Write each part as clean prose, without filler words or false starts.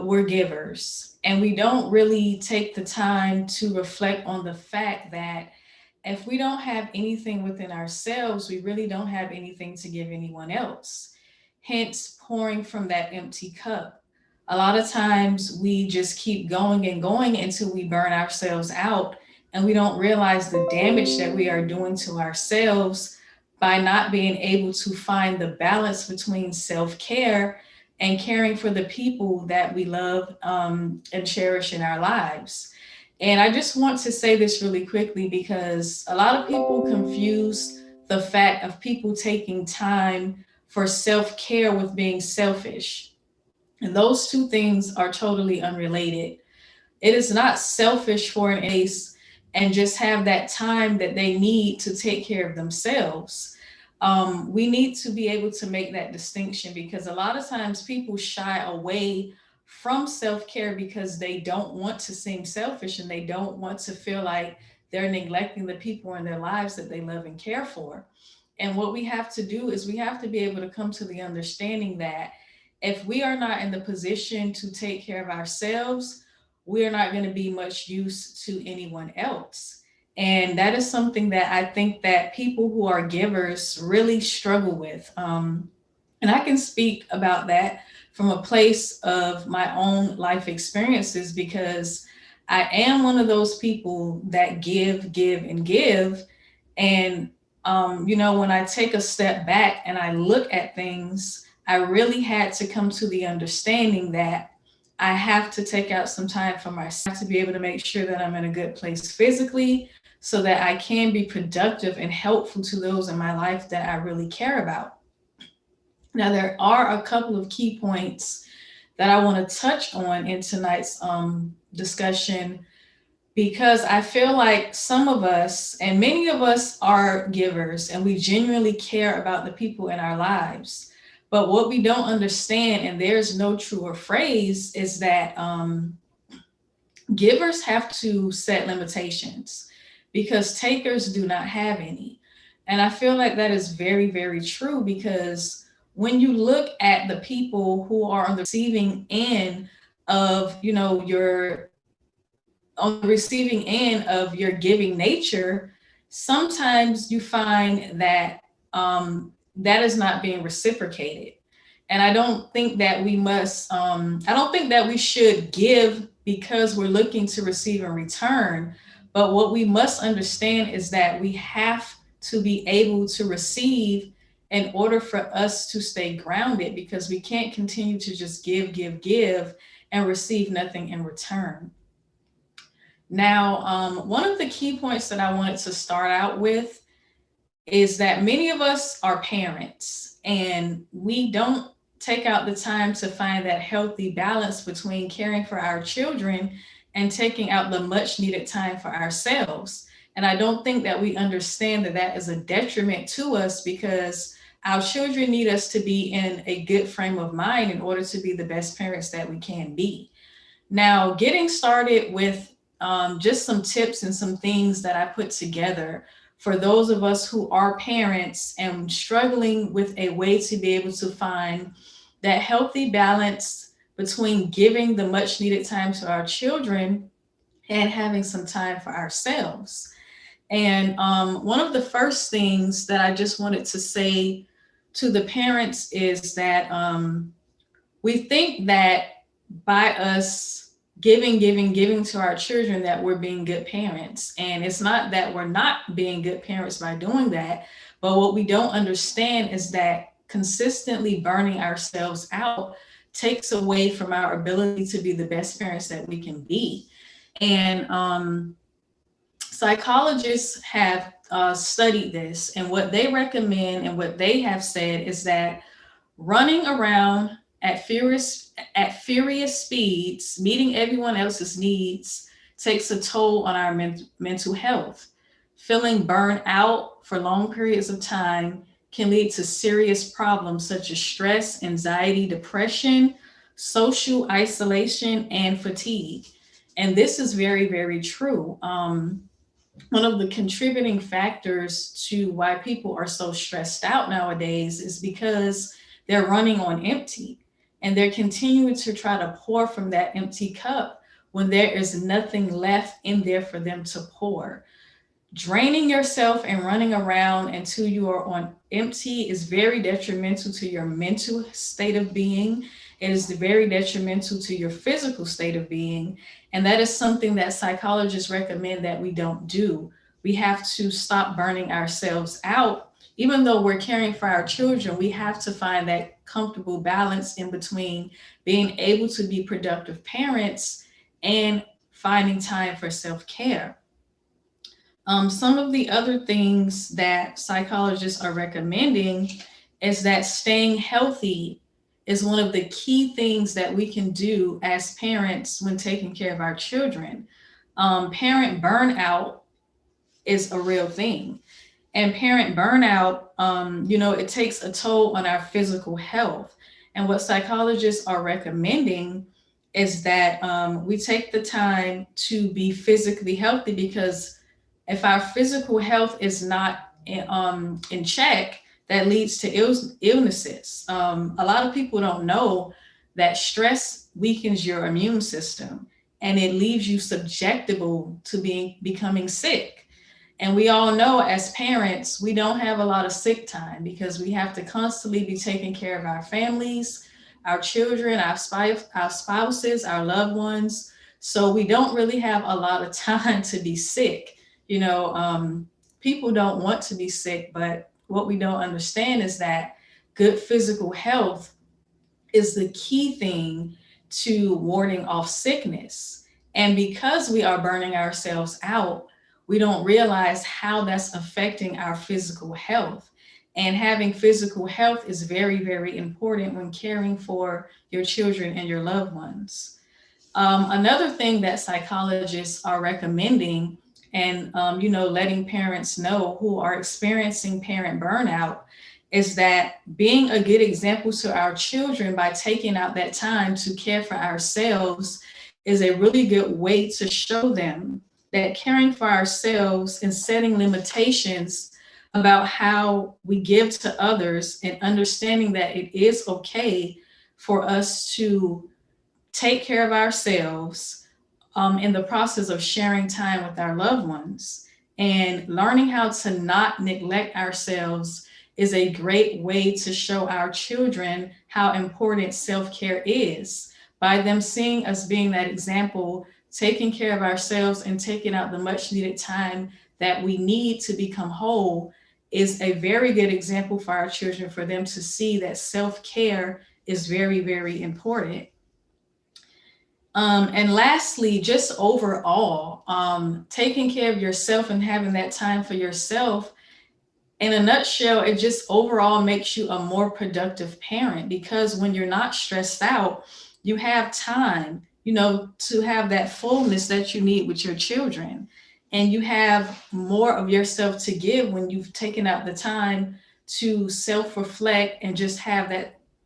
we're givers, and we don't really take the time to reflect on the fact that if we don't have anything within ourselves, we really don't have anything to give anyone else. Hence, pouring from that empty cup. A lot of times we just keep going and going until we burn ourselves out, and we don't realize the damage that we are doing to ourselves by not being able to find the balance between self care and caring for the people that we love and cherish in our lives. And I just want to say this really quickly because a lot of people confuse the fact of people taking time for self care with being selfish. And those two things are totally unrelated. It is not selfish for an ace and just have that time that they need to take care of themselves. We need to be able to make that distinction because a lot of times people shy away from self care because they don't want to seem selfish and they don't want to feel like they're neglecting the people in their lives that they love and care for. And what we have to do is we have to be able to come to the understanding that if we are not in the position to take care of ourselves, we are not going to be much use to anyone else. And that is something that I think that people who are givers really struggle with. And I can speak about that from a place of my own life experiences because I am one of those people that give, and give. And, when I take a step back and I look at things, I really had to come to the understanding that I have to take out some time for myself to be able to make sure that I'm in a good place physically so that I can be productive and helpful to those in my life that I really care about. Now, there are a couple of key points that I want to touch on in tonight's discussion because I feel like some of us, and many of us, are givers and we genuinely care about the people in our lives. But what we don't understand, and there's no truer phrase, is that givers have to set limitations because takers do not have any. And I feel like that is very, very true because when you look at the people who are on the receiving end of, your on the receiving end of your giving nature, sometimes you find that that is not being reciprocated. And I don't think that we must, I don't think that we should give because we're looking to receive in return. But what we must understand is that we have to be able to receive in order for us to stay grounded because we can't continue to just give, and receive nothing in return. Now, one of the key points that I wanted to start out with is that many of us are parents and we don't take out the time to find that healthy balance between caring for our children and taking out the much needed time for ourselves. And I don't think that we understand that that is a detriment to us because our children need us to be in a good frame of mind in order to be the best parents that we can be. Now, getting started with just some tips and some things that I put together for those of us who are parents and struggling with a way to be able to find that healthy balance between giving the much needed time to our children and having some time for ourselves. And one of the first things that I just wanted to say to the parents is that we think that by us giving to our children that we're being good parents. And it's not that we're not being good parents by doing that, but what we don't understand is that consistently burning ourselves out takes away from our ability to be the best parents that we can be. And psychologists have studied this, and what they recommend and what they have said is that running around at furious speeds, meeting everyone else's needs, takes a toll on our mental health. Feeling burned out for long periods of time can lead to serious problems such as stress, anxiety, depression, social isolation, and fatigue. And this is very, very true. One of the contributing factors to why people are so stressed out nowadays is because they're running on empty. and they're continuing to try to pour from that empty cup when there is nothing left in there for them to pour. Draining yourself and running around until you are on empty is very detrimental to your mental state of being. It is very detrimental to your physical state of being. And that is something that psychologists recommend that we don't do. We have to stop burning ourselves out. Even though we're caring for our children, we have to find that comfortable balance in between being able to be productive parents and finding time for self care. Some of the other things that psychologists are recommending is that staying healthy is one of the key things that we can do as parents when taking care of our children. Parent burnout is a real thing. And parent burnout, it takes a toll on our physical health. And what psychologists are recommending is that we take the time to be physically healthy, because if our physical health is not in check, that leads to illnesses. A lot of people don't know that stress weakens your immune system and it leaves you susceptible to becoming sick. And we all know as parents, we don't have a lot of sick time because we have to constantly be taking care of our families, our children, our spouses, our loved ones. So we don't really have a lot of time to be sick. You know, people don't want to be sick, but what we don't understand is that good physical health is the key thing to warding off sickness. And because we are burning ourselves out, we don't realize how that's affecting our physical health. And having physical health is very, very important when caring for your children and your loved ones. Another thing that psychologists are recommending, and letting parents know who are experiencing parent burnout, is that being a good example to our children by taking out that time to care for ourselves is a really good way to show them that caring for ourselves and setting limitations about how we give to others, and understanding that it is okay for us to take care of ourselves in the process of sharing time with our loved ones. And learning how to not neglect ourselves is a great way to show our children how important self care is, by them seeing us being that example, taking care of ourselves and taking out the much needed time that we need to become whole. Is a very good example for our children, for them to see that self care is very, very important. And lastly, just overall, taking care of yourself and having that time for yourself, in a nutshell, it just overall makes you a more productive parent, because when you're not stressed out, you have time, to have that fullness that you need with your children. And you have more of yourself to give when you've taken out the time to self reflect and just have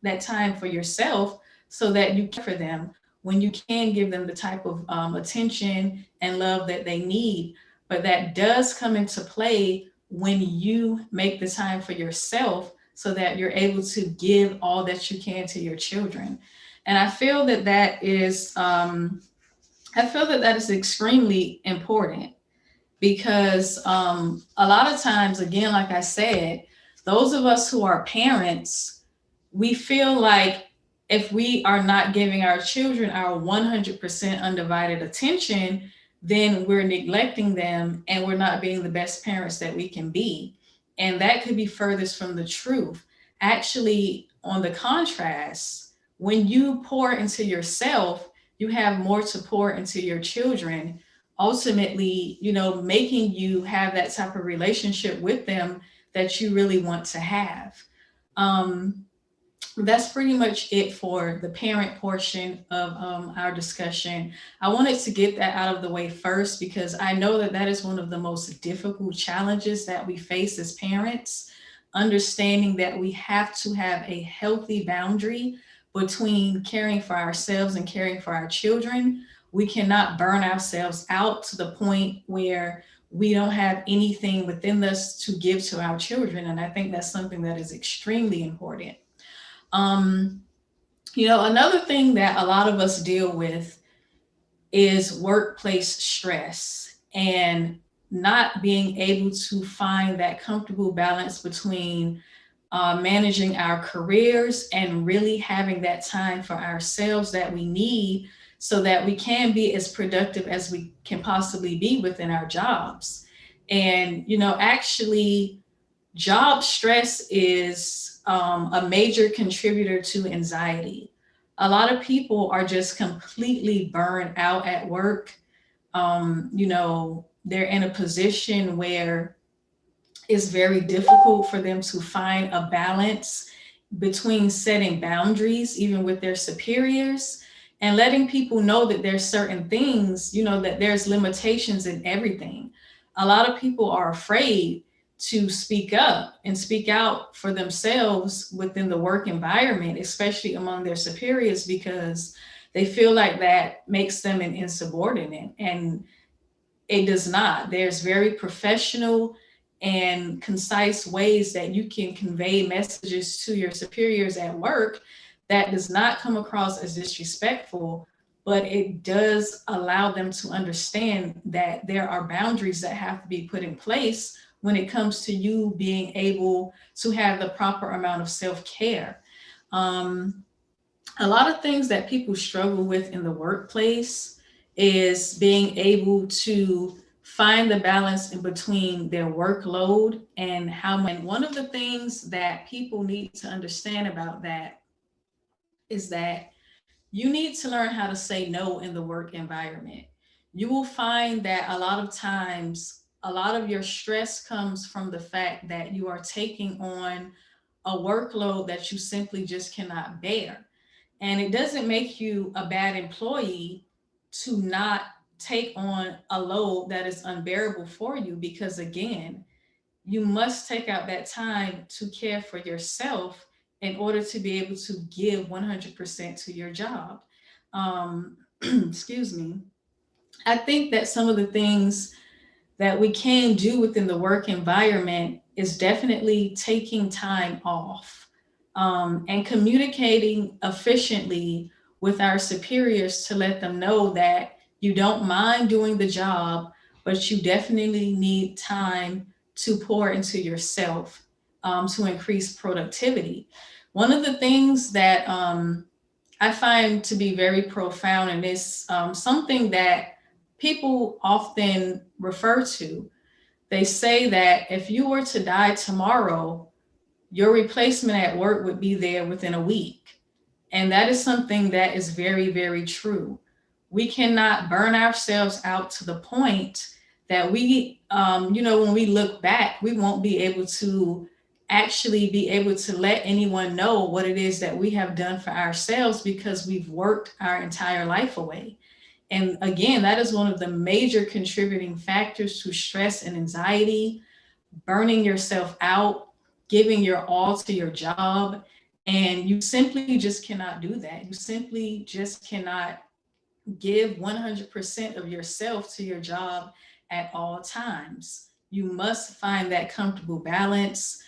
that time for yourself, so that you care for them, when you can give them the type of attention and love that they need. But that does come into play when you make the time for yourself, so that you're able to give all that you can to your children. And I feel that that is extremely important, because a lot of times, again, like I said, those of us who are parents, we feel like if we are not giving our children our 100% undivided attention, then we're neglecting them and we're not being the best parents that we can be. And that could be furthest from the truth. Actually, on the contrast, when you pour into yourself, you have more to pour into your children, ultimately, making you have that type of relationship with them that you really want to have. Um, that's pretty much it for the parent portion of our discussion. I wanted to get that out of the way first, because I know that that is one of the most difficult challenges that we face as parents, understanding that we have to have a healthy boundary between caring for ourselves and caring for our children. We cannot burn ourselves out to the point where we don't have anything within us to give to our children. And I think that's something that is extremely important. Um, Another thing that a lot of us deal with is workplace stress and not being able to find that comfortable balance between managing our careers and really having that time for ourselves that we need so that we can be as productive as we can possibly be within our jobs. And, actually, job stress is a major contributor to anxiety. A lot of people are just completely burned out at work. They're in a position where it's very difficult for them to find a balance between setting boundaries, even with their superiors, and letting people know that there's certain things, that there's limitations in everything. A lot of people are afraid to speak up and speak out for themselves within the work environment, especially among their superiors, because they feel like that makes them an insubordinate. And it does not. There's very professional and concise ways that you can convey messages to your superiors at work that does not come across as disrespectful, but it does allow them to understand that there are boundaries that have to be put in place when it comes to you being able to have the proper amount of self care. Um, a lot of things that people struggle with in the workplace is being able to find the balance in between their workload and how much. And one of the things that people need to understand about that is that you need to learn how to say no in the work environment. You will find that a lot of times, a lot of your stress comes from the fact that you are taking on a workload that you simply just cannot bear. And it doesn't make you a bad employee to not take on a load that is unbearable for you, because, again, you must take out that time to care for yourself in order to be able to give 100% to your job. Excuse me. I think that some of the things that we can do within the work environment is definitely taking time off, and communicating efficiently with our superiors to let them know that you don't mind doing the job, but you definitely need time to pour into yourself, to increase productivity. One of the things that I find to be very profound, and is something that people often refer to. They say that if you were to die tomorrow, your replacement at work would be there within a week. And that is something that is very, very true. We cannot burn ourselves out to the point that when we look back, we won't be able to actually be able to let anyone know what it is that we have done for ourselves, because we've worked our entire life away. And again, that is one of the major contributing factors to stress and anxiety, burning yourself out, giving your all to your job. And you simply just cannot do that. You simply just cannot give 100% of yourself to your job at all times. You must find that comfortable balance.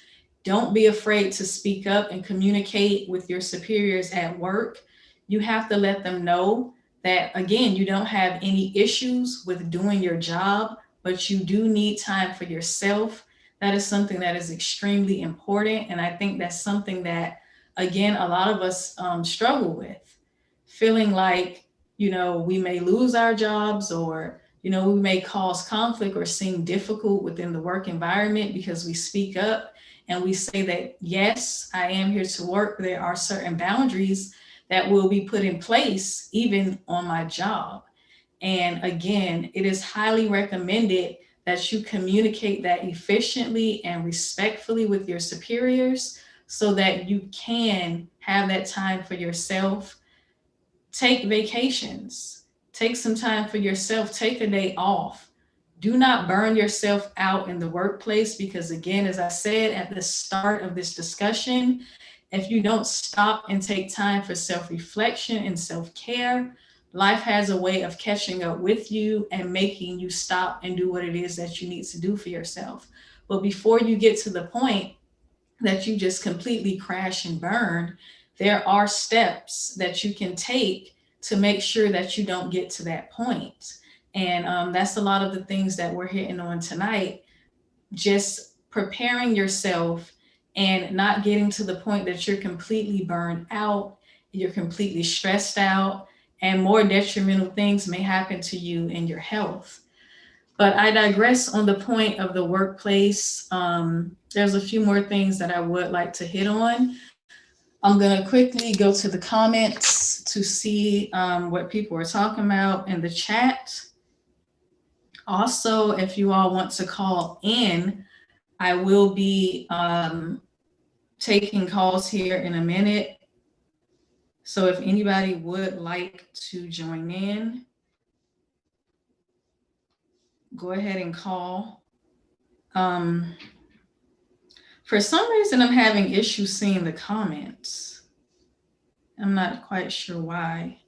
Don't be afraid to speak up and communicate with your superiors at work. You have to let them know that, again, you don't have any issues with doing your job, but you do need time for yourself. That is something that is extremely important. And I think that's something that, again, a lot of us struggle with, feeling like, we may lose our jobs, or, we may cause conflict or seem difficult within the work environment because we speak up and we say that, yes, I am here to work. There are certain boundaries that will be put in place even on my job. And again, it is highly recommended that you communicate that efficiently and respectfully with your superiors so that you can have that time for yourself. Take vacations, take some time for yourself, take a day off. Do not burn yourself out in the workplace, because, again, as I said at the start of this discussion, if you don't stop and take time for self reflection and self care, life has a way of catching up with you and making you stop and do what it is that you need to do for yourself. But before you get to the point that you just completely crash and burn, there are steps that you can take to make sure that you don't get to that point. And that's a lot of the things that we're hitting on tonight. Just preparing yourself and not getting to the point that you're completely burned out, you're completely stressed out, and more detrimental things may happen to you in your health. But I digress on the point of the workplace. There's a few more things that I would like to hit on. I'm going to quickly go to the comments to see what people are talking about in the chat. Also, if you all want to call in, I will be taking calls here in a minute. So if anybody would like to join in, go ahead and call. For some reason, I'm having issues seeing the comments. I'm not quite sure why.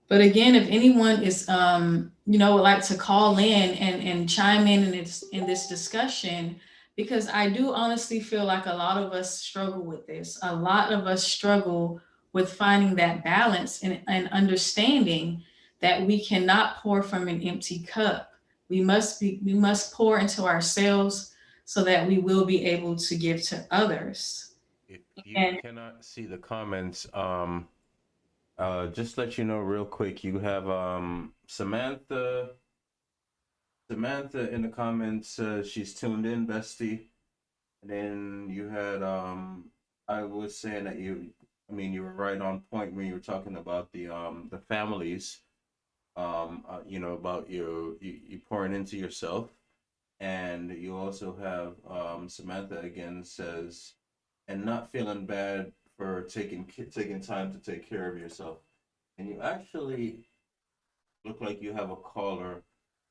But again, if anyone is, would like to call in and chime in this discussion, because I do honestly feel like a lot of us struggle with this. A lot of us struggle with finding that balance and understanding that we cannot pour from an empty cup. We must pour into ourselves so that we will be able to give to others. If you cannot see the comments, just let you know real quick, you have Samantha in the comments, she's tuned in, bestie. And then you had I was saying that you were right on point when you were talking about the families, about you pouring into yourself. And you also have Samantha again says, and not feeling bad for taking time to take care of yourself. And you actually look like you have a caller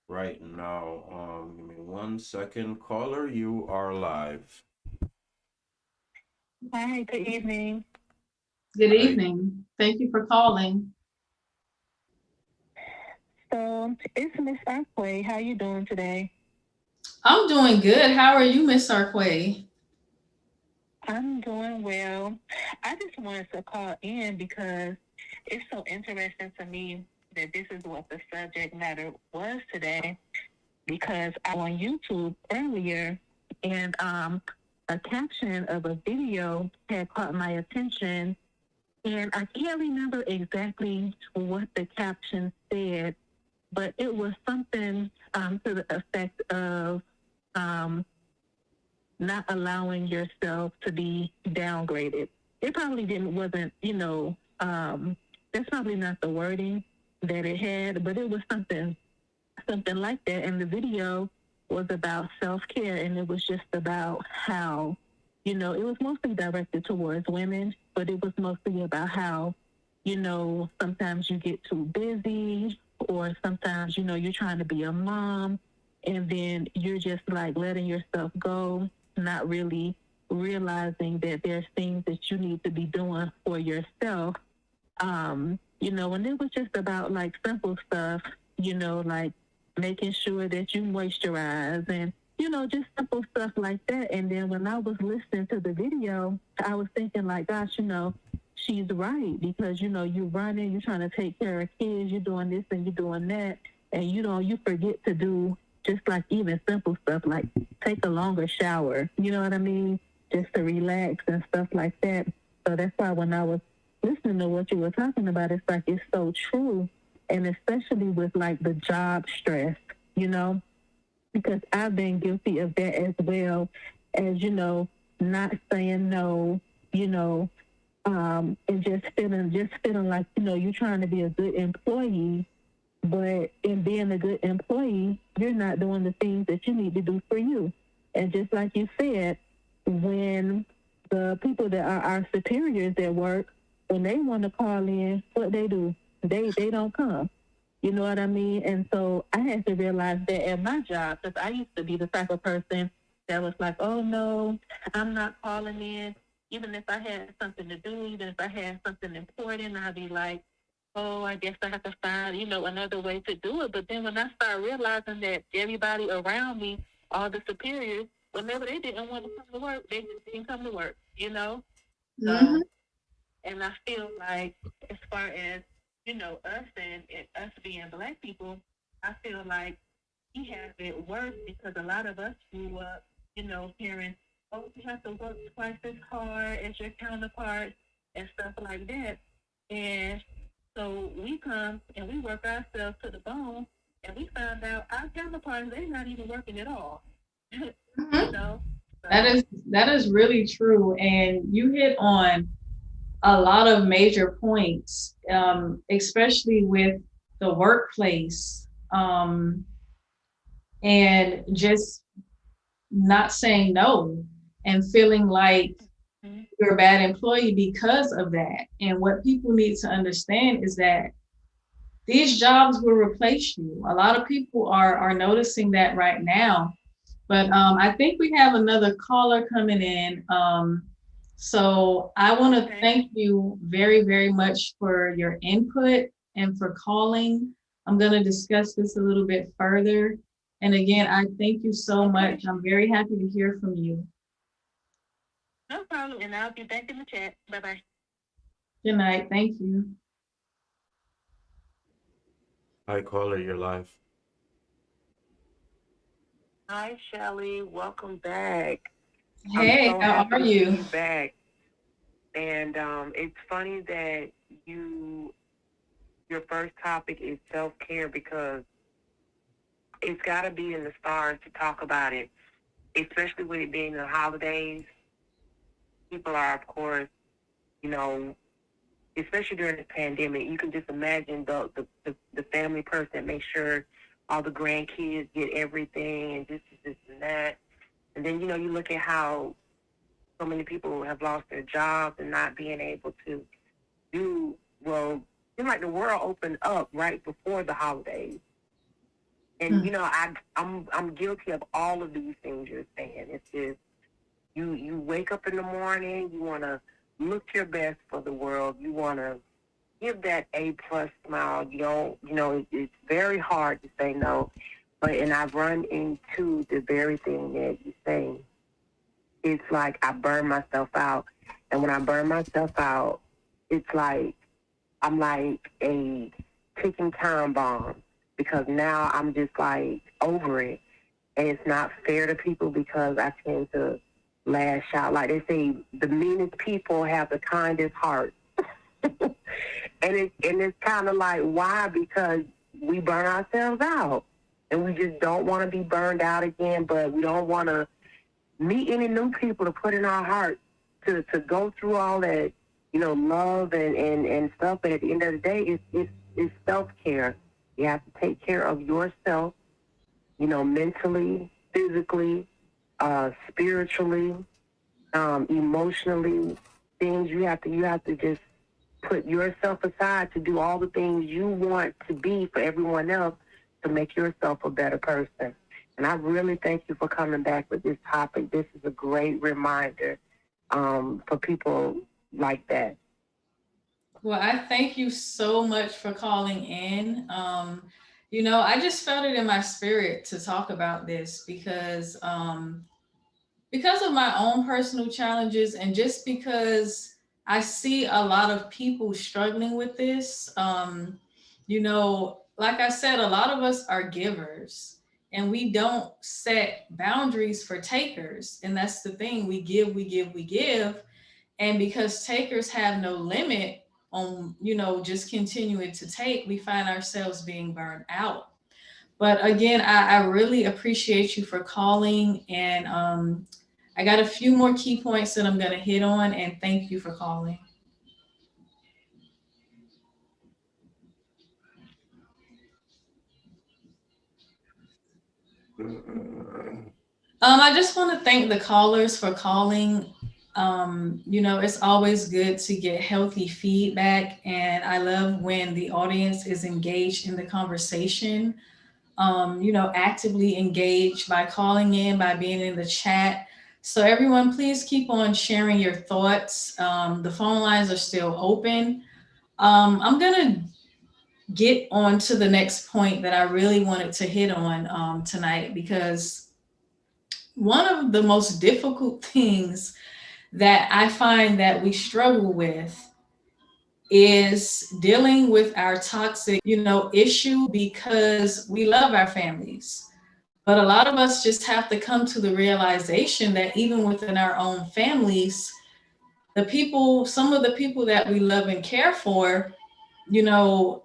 right now. Give me 1 second. Caller, you are live. Hi, good evening. Good evening. Thank you for calling. So it's Miss Arquay. How you doing today? I'm doing good. How are you, Miss Arquay? I'm doing well. I just wanted to call in because it's so interesting to me that this is what the subject matter was today. Because I was on YouTube earlier, and a caption of a video had caught my attention, and I can't remember exactly what the caption said, but it was something to the effect of not allowing yourself to be downgraded. It probably wasn't, that's probably not the wording that it had, but it was something like that. And the video was about self-care, and it was just about how, it was mostly directed towards women, but it was mostly about how, sometimes you get too busy, or sometimes, you're trying to be a mom, and then you're just like letting yourself go, not really realizing that there's things that you need to be doing for yourself. And it was just about like simple stuff, like making sure that you moisturize and, just simple stuff like that. And then when I was listening to the video, I was thinking like, gosh, she's right, because, you're running, you're trying to take care of kids, you're doing this and you're doing that. And, you forget to do just like even simple stuff, like take a longer shower, you know what I mean? Just to relax and stuff like that. So that's why when I was listening to what you were talking about, it's like, it's so true. And especially with like the job stress, because I've been guilty of that as well, as, not saying no, and just feeling like, you're trying to be a good employee, but in being a good employee, you're not doing the things that you need to do for you. And just like you said, when the people that are our superiors at work, when they want to call in, what they do, they don't come. You know what I mean? And so I had to realize that at my job, because I used to be the type of person that was like, oh no, I'm not calling in. Even if I had something to do, even if I had something important, I'd be like, oh, I guess I have to find, another way to do it. But then when I started realizing that everybody around me, all the superiors, whenever they didn't want to come to work, they just didn't come to work, Mhm. And I feel like, as far as, us and us being Black people, I feel like we have it worse because a lot of us grew up, hearing, oh, you have to work twice as hard as your counterparts and stuff like that. And so we come and we work ourselves to the bone, and we find out our counterparts, they're not even working at all. Mhm. So, That is really true, and you hit on a lot of major points, especially with the workplace, and just not saying no and feeling like mhm. you're a bad employee because of that. And what people need to understand is that these jobs will replace you. A lot of people are noticing that right now. But I think we have another caller coming in. So I want to Okay. thank you very, very much for your input and for calling. I'm going to discuss this a little bit further. And again, I thank you so Okay. much. I'm very happy to hear from you. No problem. And I'll be back in the chat. Bye bye. Good night. Thank you. Hi, caller, you're live. Hi, Shelly. Welcome back. I'm Hey, so how happy are to see you? you back. And it's funny that your first topic is self care because it's got to be in the stars to talk about it, especially with it being the holidays. People are, of course, you know, especially during the pandemic. You can just imagine the family person that makes sure all the grandkids get everything and this and that. And then you look at how so many people have lost their jobs and not being able to do well. Seems like the world opened up right before the holidays, and Hmm. I'm guilty of all of these things you're saying. It's just you wake up in the morning, you want to look your best for the world, you want to give that A+ smile. You don't, it's very hard to say no, but and I've run into the very thing that you say. It's like I burn myself out. And when I burn myself out, it's like I'm like a ticking time bomb because now I'm just like over it. And it's not fair to people because I tend to lash out. Like they say, the meanest people have the kindest heart. and it's kind of like, why? Because we burn ourselves out. And we just don't want to be burned out again, but we don't want to meet any new people to put in our heart to go through all that, love and stuff. But at the end of the day, it's self care. You have to take care of yourself, mentally, physically, spiritually, emotionally. Things you have to just put yourself aside to do all the things you want to be for everyone else to make yourself a better person. And I really thank you for coming back with this topic. This is a great reminder for people like that. Well, I thank you so much for calling in. I just felt it in my spirit to talk about this because of my own personal challenges and just because I see a lot of people struggling with this. Like I said, a lot of us are givers and we don't set boundaries for takers. And that's the thing. We give, we give, we give. And because takers have no limit on, just continuing to take, we find ourselves being burned out. But again, I really appreciate you for calling. And I got a few more key points that I'm going to hit on. And thank you for calling. I just want to thank the callers for calling. It's always good to get healthy feedback. And I love when the audience is engaged in the conversation, actively engaged by calling in, by being in the chat. So, everyone, please keep on sharing your thoughts. The phone lines are still open. I'm going to get on to the next point that I really wanted to hit on tonight because one of the most difficult things that I find that we struggle with is dealing with our toxic, issue because we love our families. But a lot of us just have to come to the realization that even within our own families, some of the people that we love and care for, you know,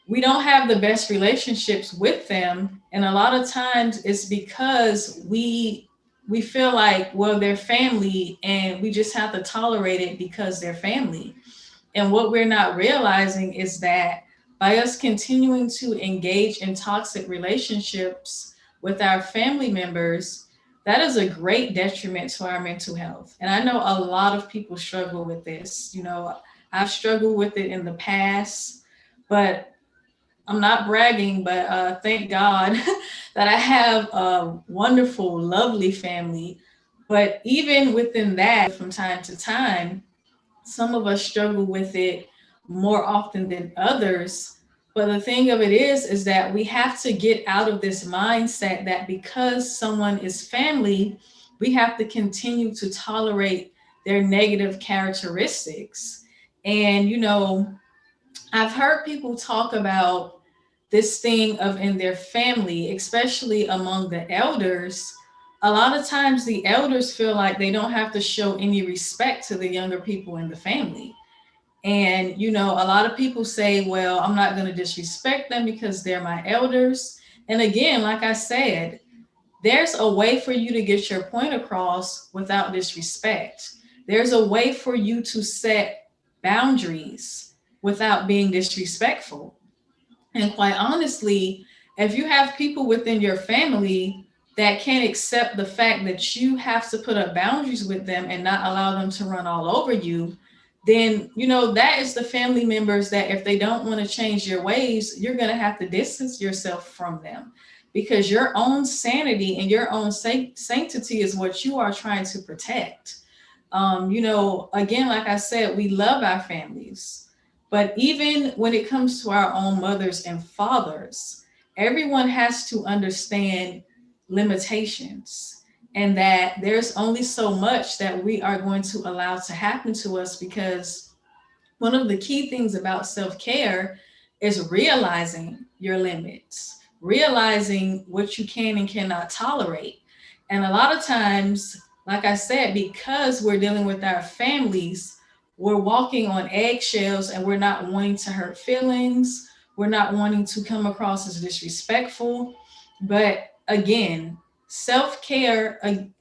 we don't have the best relationships with them. And a lot of times it's because we feel like, well, they're family and we just have to tolerate it because they're family. And what we're not realizing is that by us continuing to engage in toxic relationships with our family members, that is a great detriment to our mental health. And I know a lot of people struggle with this. I've struggled with it in the past, but I'm not bragging, but thank God that I have a wonderful, lovely family. But even within that, from time to time, some of us struggle with it more often than others. But the thing of it is that we have to get out of this mindset that because someone is family, we have to continue to tolerate their negative characteristics. And, I've heard people talk about this thing of in their family, especially among the elders. A lot of times the elders feel like they don't have to show any respect to the younger people in the family. And, a lot of people say, well, I'm not going to disrespect them because they're my elders. And again, like I said, there's a way for you to get your point across without disrespect. There's a way for you to set boundaries without being disrespectful. And quite honestly, if you have people within your family that can't accept the fact that you have to put up boundaries with them and not allow them to run all over you, then, that is the family members that if they don't want to change your ways, you're going to have to distance yourself from them because your own sanity and your own sanctity is what you are trying to protect. Again, like I said, we love our families. But even when it comes to our own mothers and fathers, everyone has to understand limitations and that there's only so much that we are going to allow to happen to us because one of the key things about self-care is realizing your limits, realizing what you can and cannot tolerate. And a lot of times, like I said, because we're dealing with our families, we're walking on eggshells and we're not wanting to hurt feelings. We're not wanting to come across as disrespectful. But again, self care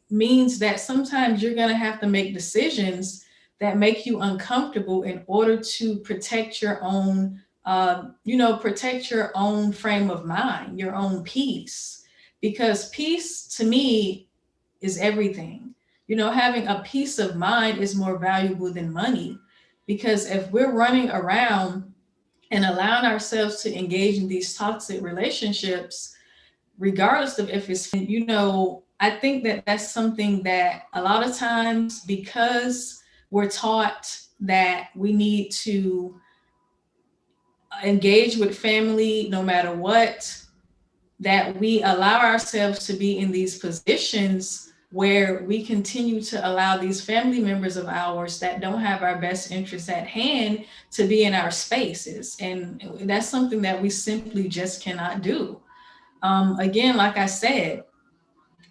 means that sometimes you're going to have to make decisions that make you uncomfortable in order to protect your own, protect your own frame of mind, your own peace. Because peace to me is everything. Having a peace of mind is more valuable than money because if we're running around and allowing ourselves to engage in these toxic relationships, regardless of if it's, I think that that's something that a lot of times because we're taught that we need to engage with family no matter what, that we allow ourselves to be in these positions where we continue to allow these family members of ours that don't have our best interests at hand to be in our spaces. And that's something that we simply just cannot do. Again, like I said,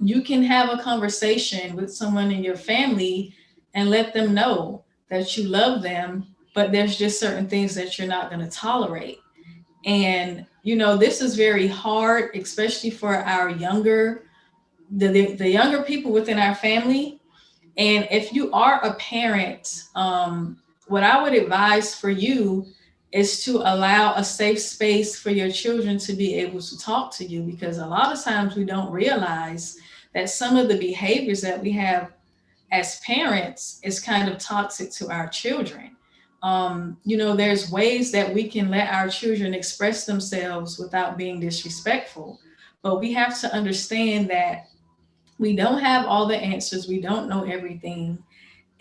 you can have a conversation with someone in your family and let them know that you love them, but there's just certain things that you're not going to tolerate. And, this is very hard, especially for our the younger people within our family. And if you are a parent, what I would advise for you is to allow a safe space for your children to be able to talk to you, because a lot of times we don't realize that some of the behaviors that we have as parents is kind of toxic to our children. There's ways that we can let our children express themselves without being disrespectful, but we have to understand that we don't have all the answers. We don't know everything.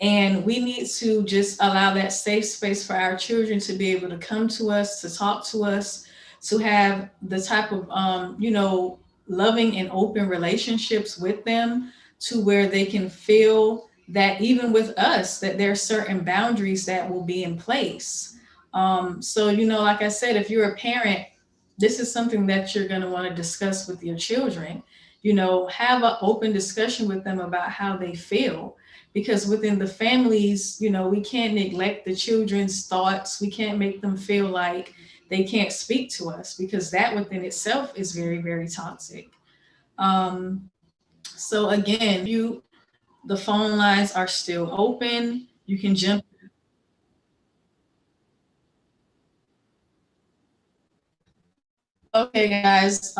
And we need to just allow that safe space for our children to be able to come to us, to talk to us, to have the type of, loving and open relationships with them to where they can feel that even with us, that there are certain boundaries that will be in place. So, like I said, if you're a parent, this is something that you're going to want to discuss with your children. Have an open discussion with them about how they feel. Because within the families, we can't neglect the children's thoughts. We can't make them feel like they can't speak to us, because that within itself is very, very toxic. So again, the phone lines are still open. You can jump. Okay, guys.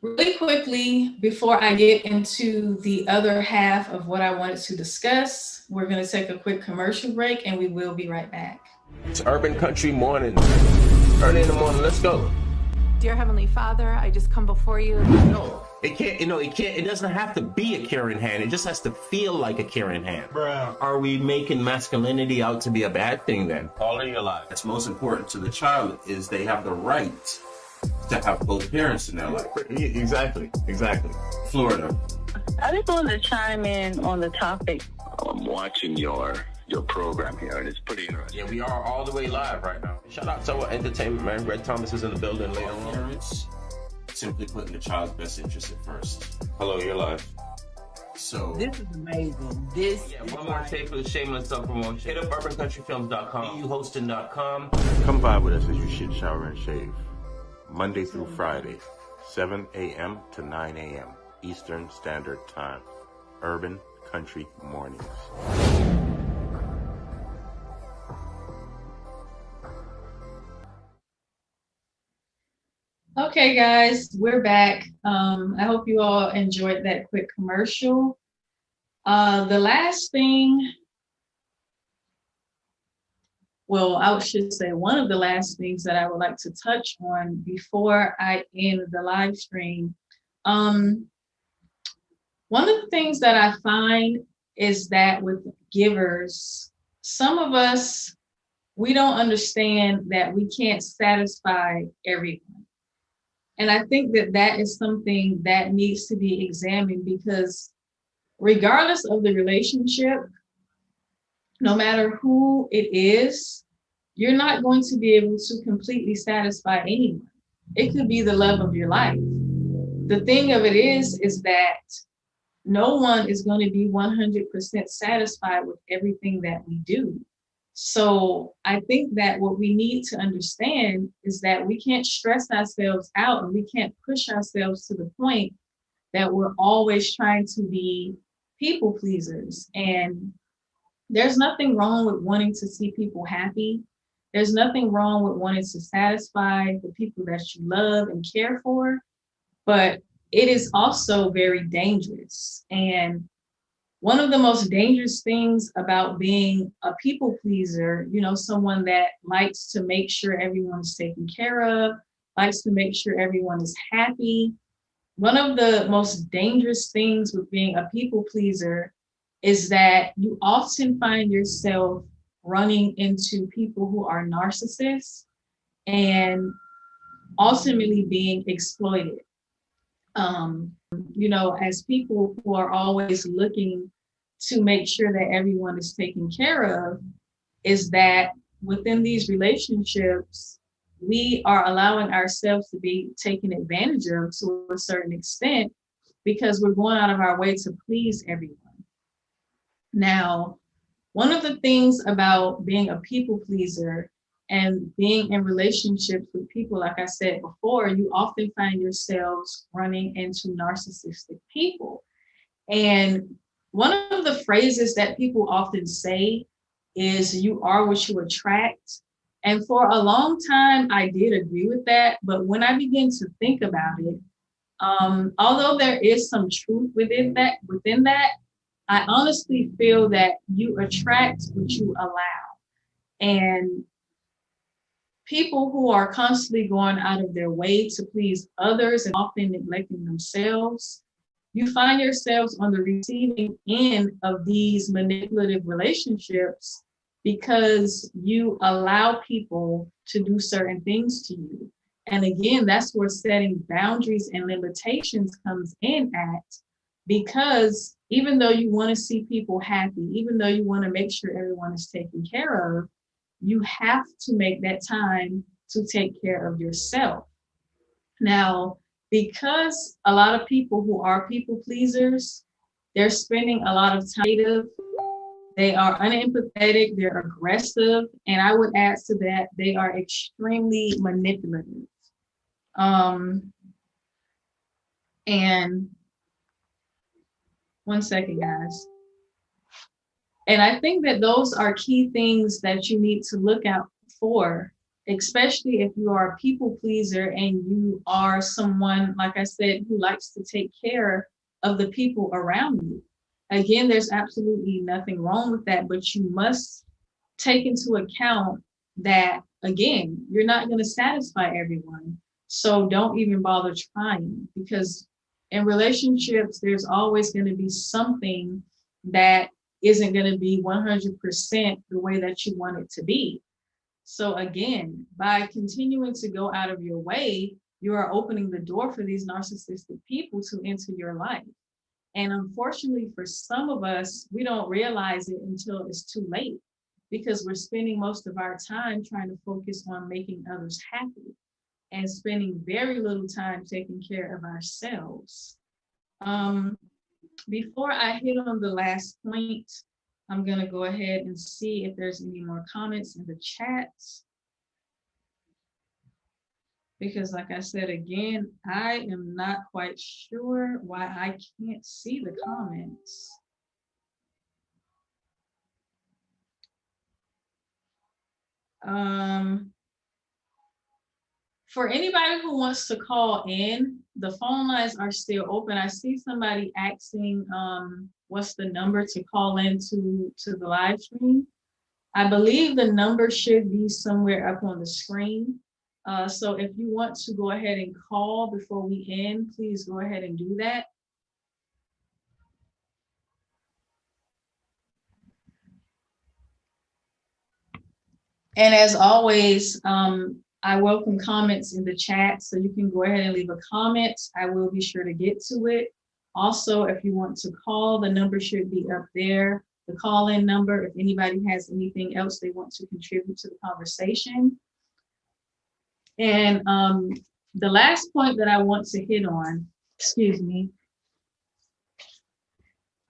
Really quickly, before I get into the other half of what I wanted to discuss, we're going to take a quick commercial break and we will be right back. It's Urban Country Morning. Early in the morning, let's go. Dear Heavenly Father, I just come before you. No, it can't, it doesn't have to be a caring hand. It just has to feel like a caring hand. Bruh. Are we making masculinity out to be a bad thing then? All in your life. That's most important to the child is they have the right to have both parents in their life. Exactly. Florida. I just wanted to chime in on the topic. I'm watching your program here, and it's pretty interesting. Yeah, we are all the way live right now. Shout out to our entertainment man. Greg Thomas is in the building later on. Parents simply putting the child's best interest at first. Hello, you're live. So This is amazing. This Yeah, is one more like, tape for the shameless self-promotion. Hit up urbancountryfilms.com, euhosting.com. Come vibe with us as you shit, shower, and shave. Monday through Friday, 7 a.m. to 9 a.m. Eastern Standard Time. Urban Country Mornings. Okay, guys, we're back. I hope you all enjoyed that quick commercial. The last thing, well, I should say one of the last things that I would like to touch on before I end the live stream. One of the things that I find is that with givers, some of us, we don't understand that we can't satisfy everyone. And I think that that is something that needs to be examined, because regardless of the relationship, no matter who it is, you're not going to be able to completely satisfy anyone. It could be the love of your life. The thing of it is that no one is going to be 100% satisfied with everything that we do. So I think that what we need to understand is that we can't stress ourselves out, and we can't push ourselves to the point that we're always trying to be people pleasers. And there's nothing wrong with wanting to see people happy. There's nothing wrong with wanting to satisfy the people that you love and care for, but it is also very dangerous. And one of the most dangerous things about being a people pleaser, someone that likes to make sure everyone's taken care of, likes to make sure everyone is happy. One of the most dangerous things with being a people pleaser is that you often find yourself running into people who are narcissists and ultimately being exploited. As people who are always looking to make sure that everyone is taken care of, is that within these relationships, we are allowing ourselves to be taken advantage of to a certain extent, because we're going out of our way to please everyone. Now, one of the things about being a people pleaser and being in relationships with people, like I said before, you often find yourselves running into narcissistic people. And one of the phrases that people often say is, you are what you attract. And for a long time, I did agree with that. But when I began to think about it, although there is some truth within that, I honestly feel that you attract what you allow. And people who are constantly going out of their way to please others and often neglecting themselves, you find yourselves on the receiving end of these manipulative relationships because you allow people to do certain things to you. And again, that's where setting boundaries and limitations comes in at, because even though you want to see people happy, even though you want to make sure everyone is taken care of, you have to make that time to take care of yourself. Now, because a lot of people who are people pleasers, they're spending a lot of time, they are unempathetic, they're aggressive, and I would add to that, they are extremely manipulative. And one second, guys. And I think that those are key things that you need to look out for, especially if you are a people pleaser and you are someone, like I said, who likes to take care of the people around you. Again, there's absolutely nothing wrong with that, but you must take into account that, again, you're not going to satisfy everyone. So don't even bother trying, because in relationships, there's always going to be something that isn't going to be 100% the way that you want it to be. So again, by continuing to go out of your way, you are opening the door for these narcissistic people to enter your life. And unfortunately, for some of us, we don't realize it until it's too late, because we're spending most of our time trying to focus on making others happy and spending very little time taking care of ourselves. Before I hit on the last point, I'm going to go ahead and see if there's any more comments in the chat. Because like I said, again, I am not quite sure why I can't see the comments. For anybody who wants to call in, the phone lines are still open. I see somebody asking what's the number to call in to the live stream. I believe the number should be somewhere up on the screen. So if you want to go ahead and call before we end, please go ahead and do that. And as always, I welcome comments in the chat, so you can go ahead and leave a comment. I will be sure to get to it. Also, if you want to call, the number should be up there, the call-in number, if anybody has anything else they want to contribute to the conversation. And the last point that I want to hit on,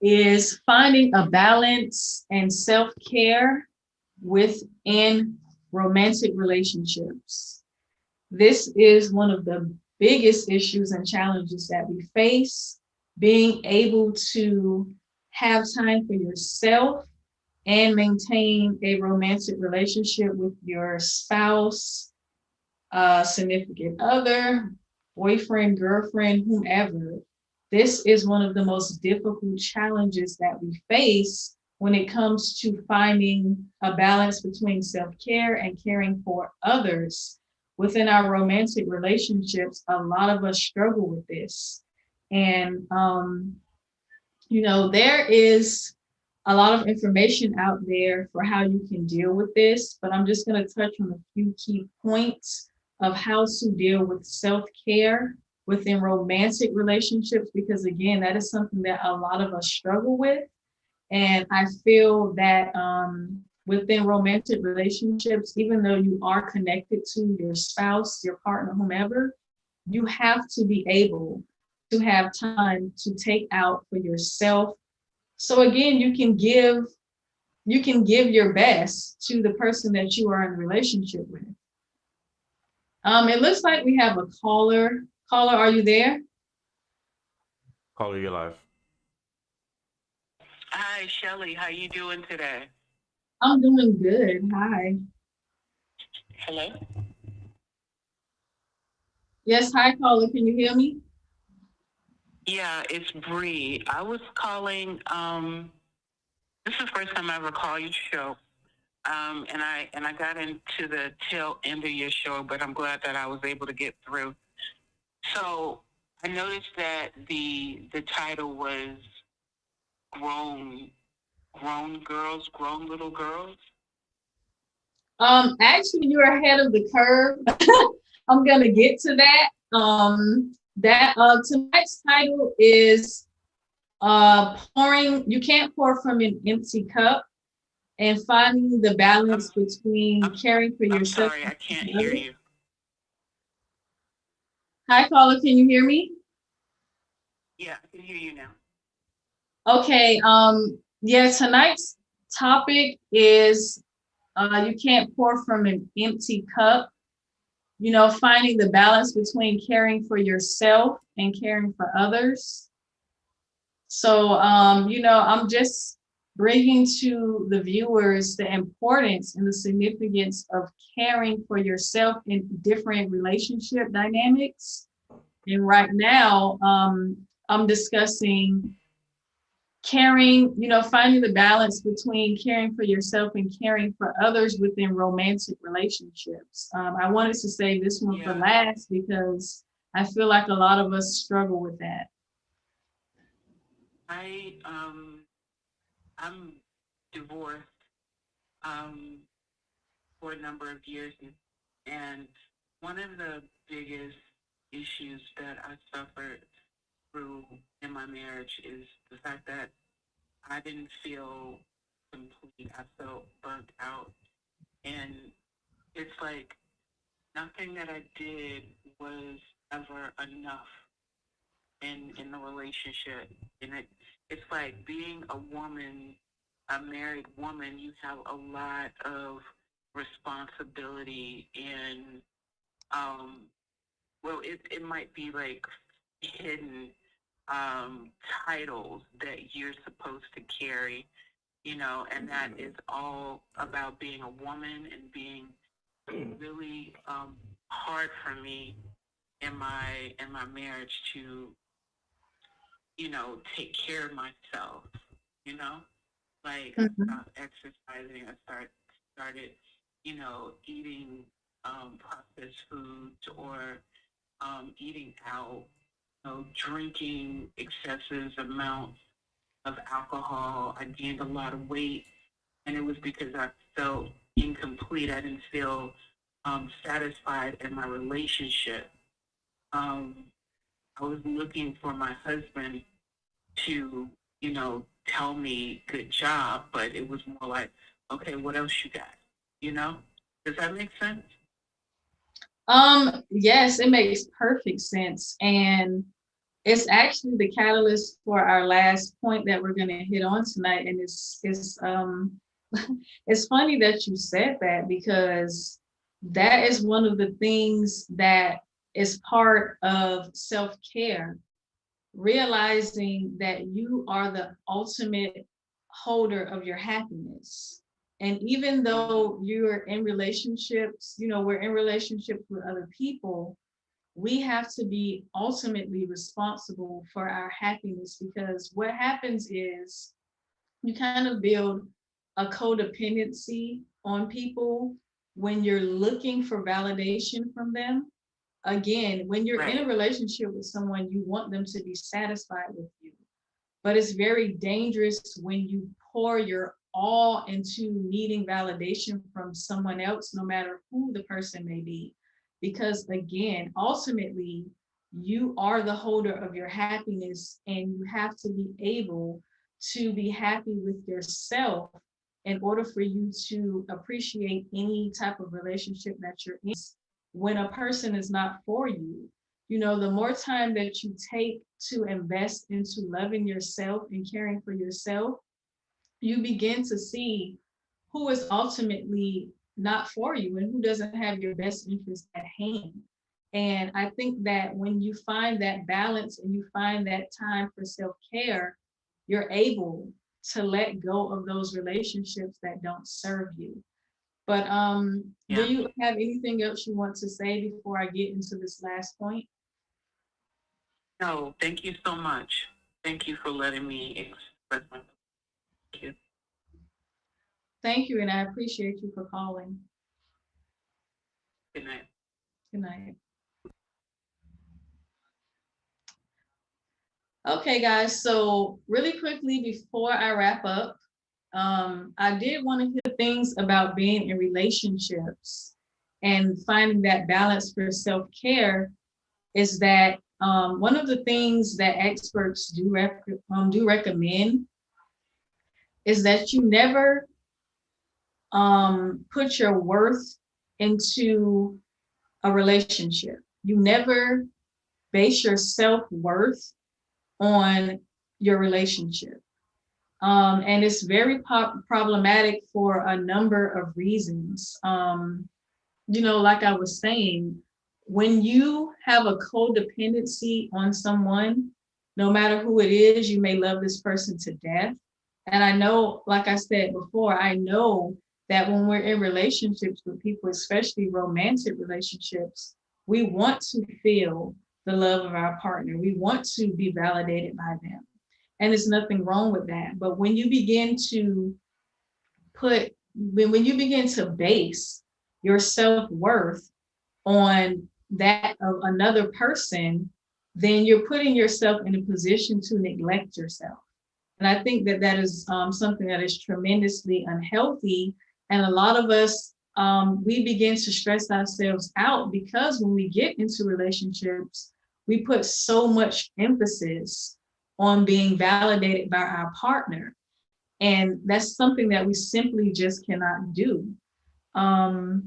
is finding a balance and self-care within romantic relationships. This is one of the biggest issues and challenges that we face, being able to have time for yourself and maintain a romantic relationship with your spouse, significant other, boyfriend, girlfriend, whomever. This is one of the most difficult challenges that we face when it comes to finding a balance between self-care and caring for others. Within our romantic relationships, a lot of us struggle with this. And, there is a lot of information out there for how you can deal with this, but I'm just going to touch on a few key points of how to deal with self-care within romantic relationships, because again, that is something that a lot of us struggle with. And I feel that within romantic relationships, even though you are connected to your spouse, your partner, whomever, you have to be able to have time to take out for yourself. So again, you can give your best to the person that you are in a relationship with. It looks like we have a caller. Caller, are you there? Caller, you're live. Hi, Shelly. How you doing today? I'm doing good. Hi. Hello? Yes, hi, caller. Can you hear me? Yeah, it's Bree. I was calling. This is the first time I ever called your show. And I got into the tail end of your show, but I'm glad that I was able to get through. So I noticed that the title was grown little girls. Actually, you're ahead of the curve. I'm gonna get to that. Tonight's title is You can't pour from an empty cup, and finding the balance between caring for I'm yourself. sorry, I can't hear you. Hi, caller, can you hear me? Yeah, I can hear you now. Okay, yeah, tonight's topic is you can't pour from an empty cup. You know, finding the balance between caring for yourself and caring for others. So, you know, I'm just bringing to the viewers the importance and the significance of caring for yourself in different relationship dynamics. And right now, I'm discussing caring, you know, finding the balance between caring for yourself and caring for others within romantic relationships. I wanted to save this one for last because I feel like a lot of us struggle with that. I'm divorced for a number of years, and one of the biggest issues that I suffered through in my marriage is the fact that I didn't feel complete. I felt burnt out, and it's like nothing that I did was ever enough in the relationship. And it's like being a woman, a married woman, you have a lot of responsibility and well, it might be like hidden titles that you're supposed to carry, you know, and that is all about being a woman and being really hard for me in my marriage to, you know, take care of myself, you know, like I stopped exercising, I started, you know, eating processed foods or eating out, you know, drinking excessive amounts of alcohol. I gained a lot of weight, and it was because I felt incomplete. I didn't feel satisfied in my relationship. I was looking for my husband to, you know, tell me good job, but it was more like, okay, what else you got? You know? Does that make sense? Yes, it makes perfect sense. And it's actually the catalyst for our last point that we're gonna hit on tonight. And it's it's funny that you said that because that is one of the things that is part of self-care, realizing that you are the ultimate holder of your happiness. And even though you're in relationships, you know, we're in relationships with other people, we have to be ultimately responsible for our happiness, because what happens is you kind of build a codependency on people when you're looking for validation from them. Again, when you're in a relationship with someone, you want them to be satisfied with you. But it's very dangerous when you pour your all into needing validation from someone else, no matter who the person may be. Because again, ultimately, you are the holder of your happiness, and you have to be able to be happy with yourself in order for you to appreciate any type of relationship that you're in. When a person is not for you, you know, the more time that you take to invest into loving yourself and caring for yourself, you begin to see who is ultimately not for you and who doesn't have your best interest at hand. And I think that when you find that balance and you find that time for self-care, you're able to let go of those relationships that don't serve you. But do you have anything else you want to say before I get into this last point? No, thank you so much. Thank you for letting me express myself. Thank you. Thank you, and I appreciate you for calling. Good night. Good night. Okay, guys, so really quickly before I wrap up, I did want to hear things about being in relationships and finding that balance for self-care is that one of the things that experts do recommend is that you never put your worth into a relationship. You never base your self-worth on your relationship. And it's very problematic for a number of reasons. Like I was saying, when you have a codependency on someone, no matter who it is, you may love this person to death. And I know, like I said before, I know that when we're in relationships with people, especially romantic relationships, we want to feel the love of our partner. We want to be validated by them. And there's nothing wrong with that. But when you begin to when you begin to base your self-worth on that of another person, then you're putting yourself in a position to neglect yourself. And I think that that is something that is tremendously unhealthy. And a lot of us, we begin to stress ourselves out because when we get into relationships, we put so much emphasis on being validated by our partner. And that's something that we simply just cannot do. Like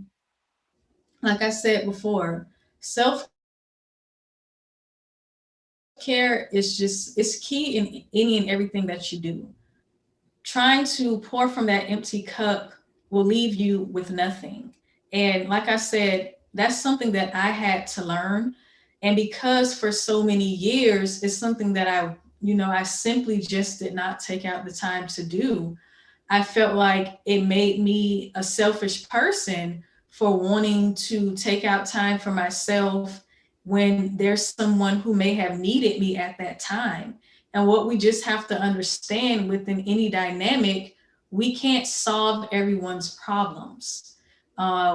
I said before, self-care is key in any and everything that you do. Trying to pour from that empty cup will leave you with nothing. And like I said, that's something that I had to learn. And because for so many years, it's something that I simply just did not take out the time to do. I felt like it made me a selfish person for wanting to take out time for myself when there's someone who may have needed me at that time. And what we just have to understand within any dynamic, we can't solve everyone's problems.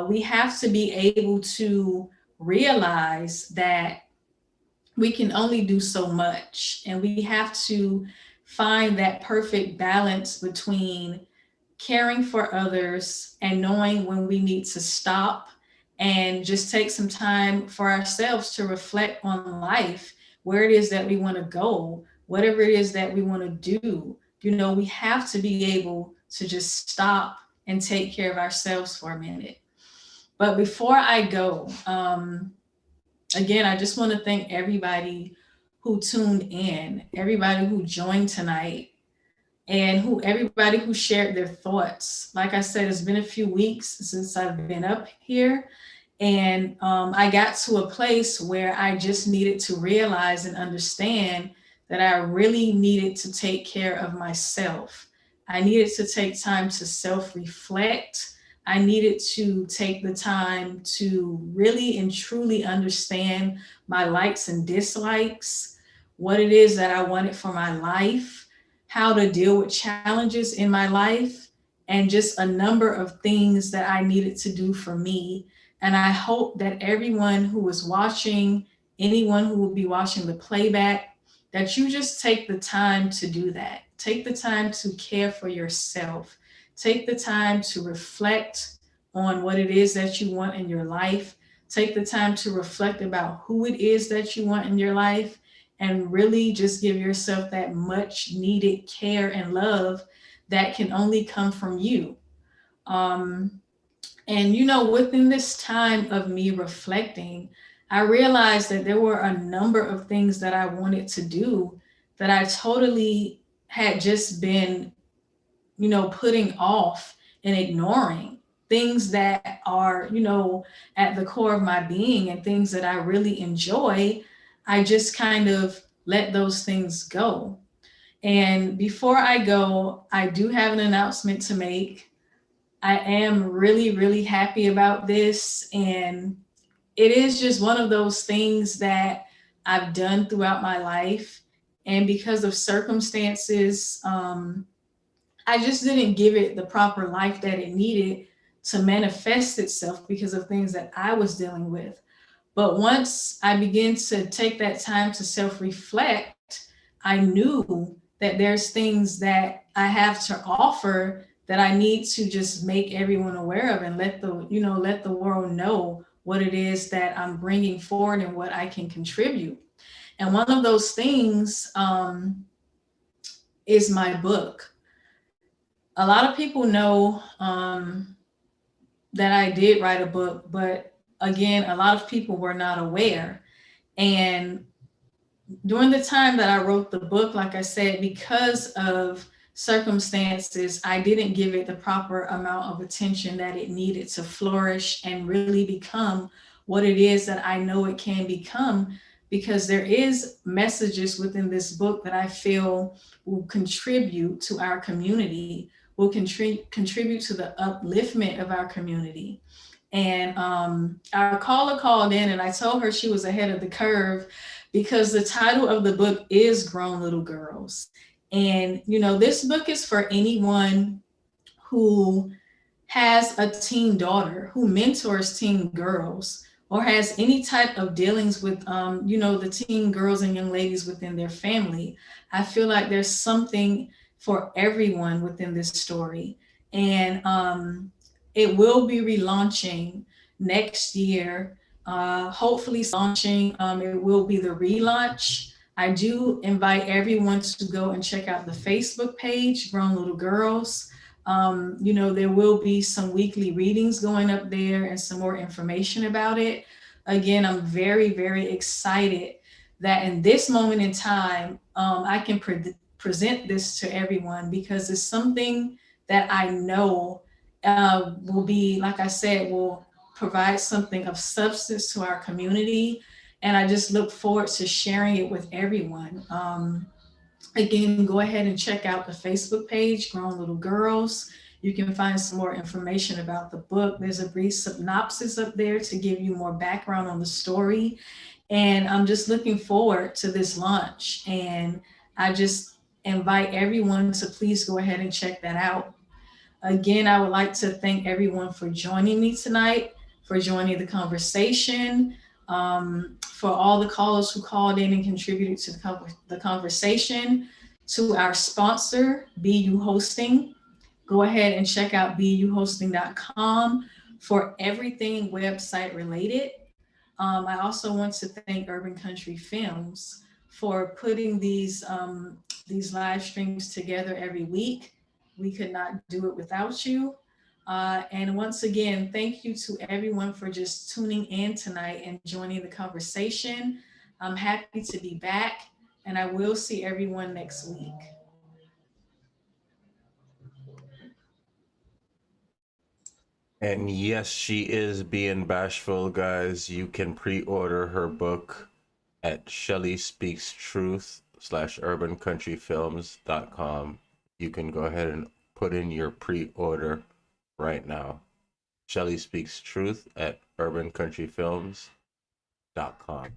We have to be able to realize that we can only do so much, and we have to find that perfect balance between caring for others and knowing when we need to stop and just take some time for ourselves to reflect on life, where it is that we want to go, whatever it is that we want to do. We have to be able to just stop and take care of ourselves for a minute. But before I go, again, I just want to thank everybody who tuned in, everybody who joined tonight, and everybody who shared their thoughts. Like I said, it's been a few weeks since I've been up here, and I got to a place where I just needed to realize and understand that I really needed to take care of myself. I needed to take time to self-reflect. I needed to take the time to really and truly understand my likes and dislikes, what it is that I wanted for my life, how to deal with challenges in my life, and just a number of things that I needed to do for me. And I hope that everyone who was watching, anyone who will be watching the playback, that you just take the time to do that. Take the time to care for yourself. Take the time to reflect on what it is that you want in your life. Take the time to reflect about who it is that you want in your life, and really just give yourself that much needed care and love that can only come from you. And within this time of me reflecting, I realized that there were a number of things that I wanted to do that I totally had just been putting off and ignoring, things that are, at the core of my being and things that I really enjoy. I just kind of let those things go. And before I go, I do have an announcement to make. I am really, really happy about this. And it is just one of those things that I've done throughout my life. And because of circumstances, I just didn't give it the proper life that it needed to manifest itself because of things that I was dealing with. But once I began to take that time to self-reflect, I knew that there's things that I have to offer that I need to just make everyone aware of and let the world know what it is that I'm bringing forward and what I can contribute. And one of those things is my book. A lot of people know that I did write a book, but again, a lot of people were not aware. And during the time that I wrote the book, like I said, because of circumstances, I didn't give it the proper amount of attention that it needed to flourish and really become what it is that I know it can become, because there is messages within this book that I feel will contribute to our community, will contribute to the upliftment of our community. And our caller called in and I told her she was ahead of the curve because the title of the book is Grown Little Girls. And, you know, this book is for anyone who has a teen daughter, who mentors teen girls, or has any type of dealings with, you know, the teen girls and young ladies within their family. I feel like there's something for everyone within this story. And it will be relaunching next year. Hopefully launching, it will be the relaunch. I do invite everyone to go and check out the Facebook page, Grown Little Girls. You know, there will be some weekly readings going up there and some more information about it. Again, I'm very, very excited that in this moment in time, I can present this to everyone, because it's something that I know will be, like I said, will provide something of substance to our community. And I just look forward to sharing it with everyone. Again, go ahead and check out the Facebook page, Grown Little Girls. You can find some more information about the book. There's a brief synopsis up there to give you more background on the story. And I'm just looking forward to this launch. And I just invite everyone to please go ahead and check that out. Again, I would like to thank everyone for joining me tonight, for joining the conversation, for all the callers who called in and contributed to the conversation, to our sponsor, BU Hosting. Go ahead and check out buhosting.com for everything website related. I also want to thank Urban Country Films for putting these live streams together every week. We could not do it without you. And once again, thank you to everyone for just tuning in tonight and joining the conversation. I'm happy to be back, and I will see everyone next week. And yes, she is being bashful, guys. You can pre-order her book at ShellySpeaksTruth/UrbanCountryFilms.com. You can go ahead and put in your pre-order right now. Shelly Speaks Truth at UrbanCountryFilms.com.